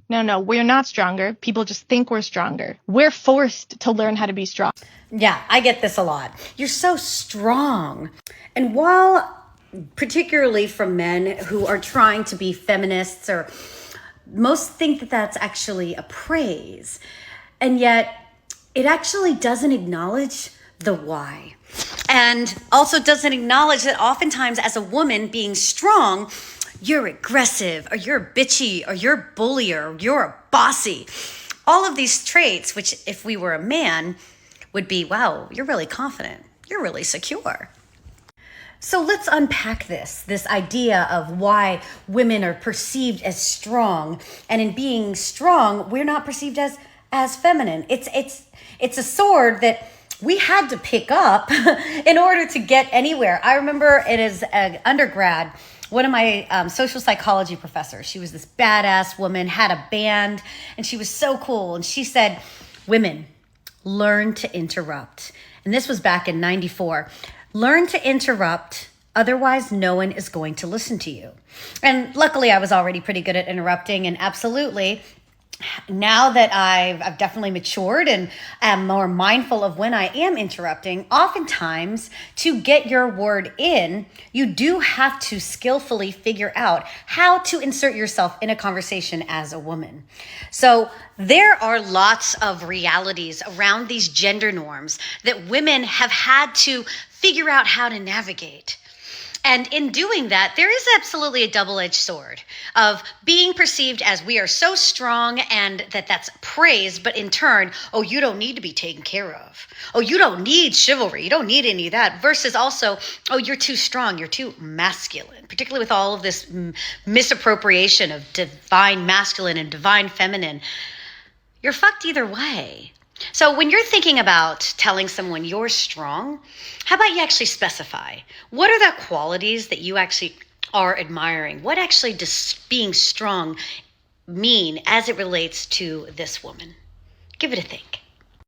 No, we're not stronger. People just think we're stronger. We're forced to learn how to be strong. Yeah, I get this a lot. You're so strong. And while, particularly from men who are trying to be feminists, or most think that that's actually a praise, and yet it actually doesn't acknowledge the why. And also doesn't acknowledge that oftentimes as a woman being strong, you're aggressive, or you're bitchy, or you're a bullier, or you're a bossy. All of these traits, which if we were a man, would be, wow, you're really confident. You're really secure. So let's unpack this idea of why women are perceived as strong. And in being strong, we're not perceived as feminine. It's a sword that we had to pick up in order to get anywhere. I remember it as an undergrad, one of my social psychology professors, she was this badass woman, had a band, and she was so cool. And she said, women, learn to interrupt. And this was back in 94. Learn to interrupt, otherwise no one is going to listen to you. And luckily I was already pretty good at interrupting, and absolutely, now that I've definitely matured and am more mindful of when I am interrupting, oftentimes to get your word in, you do have to skillfully figure out how to insert yourself in a conversation as a woman. So there are lots of realities around these gender norms that women have had to figure out how to navigate. And in doing that, there is absolutely a double-edged sword of being perceived as we are so strong, and that's praise, but in turn, oh, you don't need to be taken care of. Oh, you don't need chivalry. You don't need any of that. Versus also, oh, you're too strong. You're too masculine, particularly with all of this misappropriation of divine masculine and divine feminine. You're fucked either way. So when you're thinking about telling someone you're strong, how about you actually specify? What are the qualities that you actually are admiring? What actually does being strong mean as it relates to this woman? Give it a think.